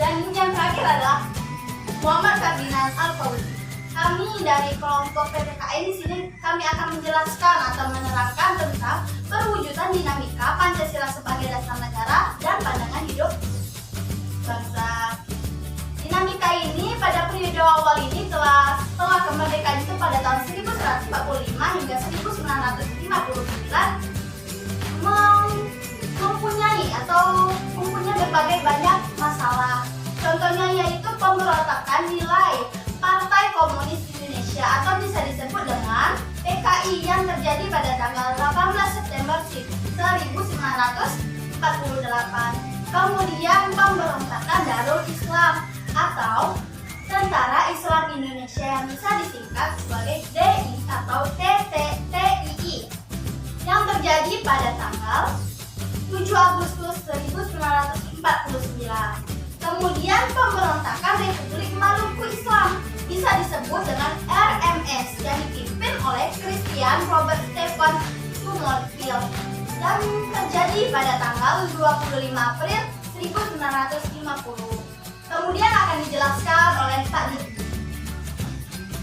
Dan yang terakhir adalah Muhammad Ferdinand Al-Fauzi. Kami dari kelompok PPKN di sini kami akan menjelaskan atau menerangkan tentang perwujudan dinamika Pancasila sebagai dasar negara dan pandangan hidup bangsa. Dinamika ini pada periode awal ini setelah kemerdekaan itu pada tahun 1145 hingga 1949 mempunyai berbagai banyak masalah. Contohnya yaitu pemberontakan nilai Partai Komunis Indonesia atau bisa disebut dengan PKI yang terjadi pada tanggal 18 September 1948. Kemudian pemberontakan Darul Islam atau Tentara Islam Indonesia yang bisa disingkat sebagai DI atau TTII yang terjadi pada tanggal 7 Agustus 1949. Kemudian pemberontakan Republik Maluku Islam bisa disebut dengan RMS yang dipimpin oleh Christian Robert Stephen Summerfield dan terjadi pada tanggal 25 April 1950. Kemudian akan dijelaskan oleh Pak Didi.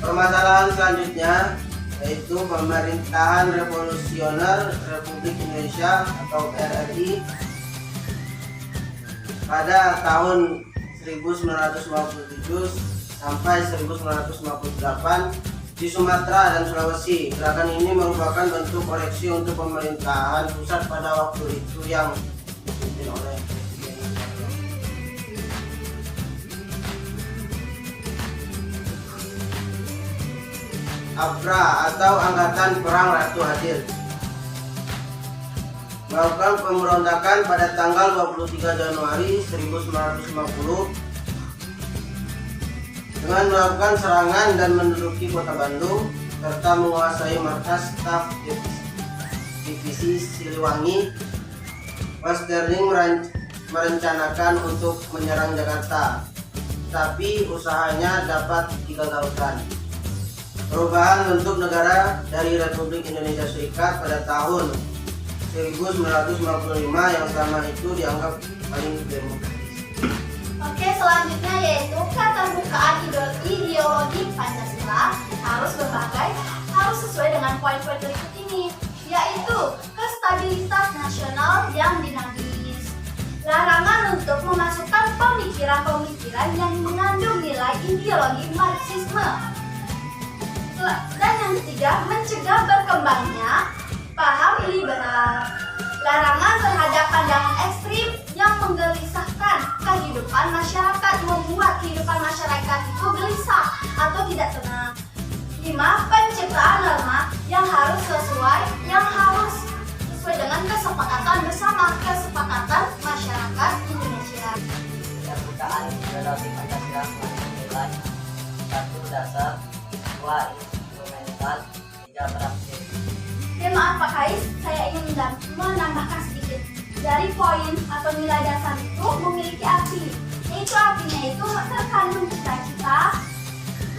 Permasalahan selanjutnya yaitu pemerintahan revolusioner Republik Indonesia atau RRI pada tahun 1957 sampai 1958 di Sumatera dan Sulawesi. Gerakan ini merupakan bentuk koreksi untuk pemerintahan pusat pada waktu itu yang dipimpin oleh APRA atau Angkatan Perang Ratu Adil melakukan pemberontakan pada tanggal 23 Januari 1950 dengan melakukan serangan dan menduduki kota Bandung serta menguasai markas staf divisi Siliwangi. Pak Sterling merencanakan untuk menyerang Jakarta, tapi usahanya dapat digagalkan. Perubahan bentuk negara dari Republik Indonesia Serikat pada tahun 1955 yang selama itu dianggap paling demokratis. Oke, selanjutnya yaitu keterbukaan ideologi Pancasila harus sesuai dengan poin-poin berikut ini, yaitu stabilitas nasional yang dinamis, larangan untuk memasukkan pemikiran-pemikiran yang mengandung nilai ideologi Marxisme, dan yang ketiga mencegah berkembangnya paham liberal, larangan terhadap pandangan ekstrim yang menggelisahkan kehidupan masyarakat, membuat kehidupan masyarakat itu gelisah atau tidak tenang. 5. Penciptaan norma yang harus sesuai dengan kesepakatan bersama, kesepakatan masyarakat Indonesia. Keterbukaan ideologi Pancasila mengandung nilai 1 dasar, 2 instrumental, 3 praktis. Maaf Pak Kais, saya ingin menambahkan sedikit. Dari poin atau nilai dasar itu memiliki arti, yaitu artinya itu terkandung cita-cita,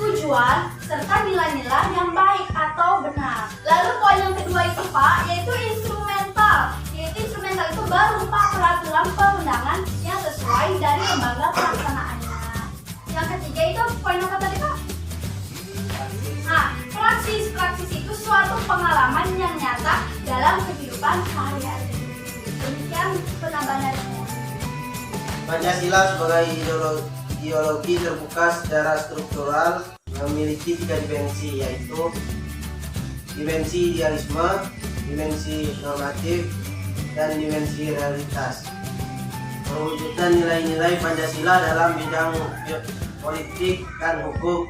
tujuan, serta nilai-nilai yang baik atau benar. Lalu poin yang kedua itu Pak, yaitu instrumental. Instrumental itu berupa peraturan perundangan yang sesuai dari lembaga pelaksanaannya. Yang ketiga itu poin apa tadi Pak? Nah, praksis itu suatu pengalaman yang nyata dalam kehidupan sehari-hari. Demikian penambahan dari saya. Pancasila sebagai ideologi terbuka secara struktural memiliki 3 dimensi, yaitu dimensi idealisme, dimensi normatif, dan dimensi realitas. Perwujudan nilai-nilai Pancasila dalam bidang politik dan hukum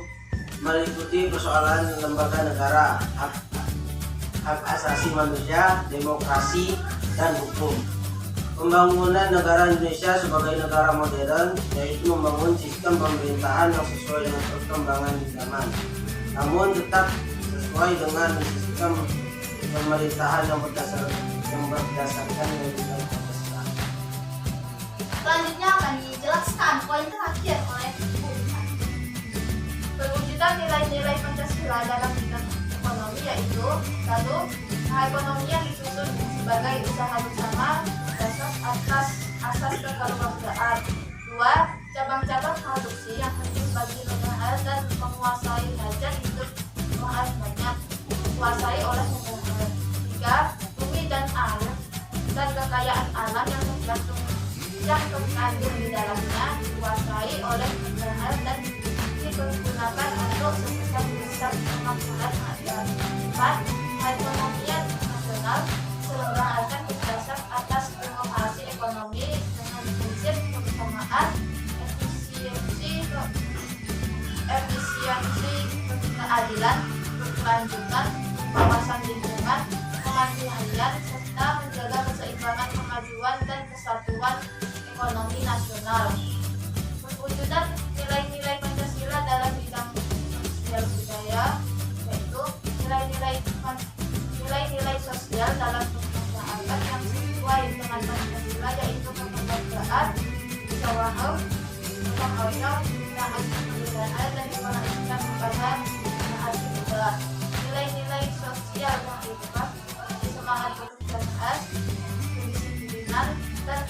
meliputi persoalan lembaga negara, hak asasi manusia, demokrasi, dan hukum. Pembangunan negara Indonesia sebagai negara modern yaitu membangun sistem pemerintahan yang sesuai dengan perkembangan zaman, namun tetap sesuai dengan sistem pemerintahan yang berdasarkan nilai Pancasila. Selanjutnya akan dijelaskan poin terakhir oleh Bu Intan. Perwujudan nilai-nilai Pancasila dalam bidang ekonomi yaitu 1. Ekonomi yang disusun sebagai usaha bersama atas asas kekeluargaan. 2. Cabang-cabang produksi yang penting bagi negara dan menguasai hajat hidup orang banyak dikuasai oleh negara. 3. Bumi dan air dan kekayaan alam yang terkandung di dalamnya dikuasai oleh negara dan dipergunakan untuk sebesar-besar kemakmuran rakyat. 4. Perekonomian nasional diselenggarakan berdasar atas demokrasi ekonomi dengan prinsip kebersamaan, efisiensi, keadilan, berkelanjutan, kawasan lingkungan, kemandirian, serta menjaga keseimbangan kemajuan dan kesatuan ekonomi nasional. Perwujudan nilai-nilai Pancasila dalam bidang sosial budaya, yaitu nilai-nilai sosial dalam pemasyarakat yang sesuai dengan Pancasila, yaitu kekeluargaan, musyawarah, gotong royong, kemanusiaan dan kemanusiaan kepada hati juga. Nilai-nilai sosial yang berupa semangat bekerja keras, kedisiplinan, dan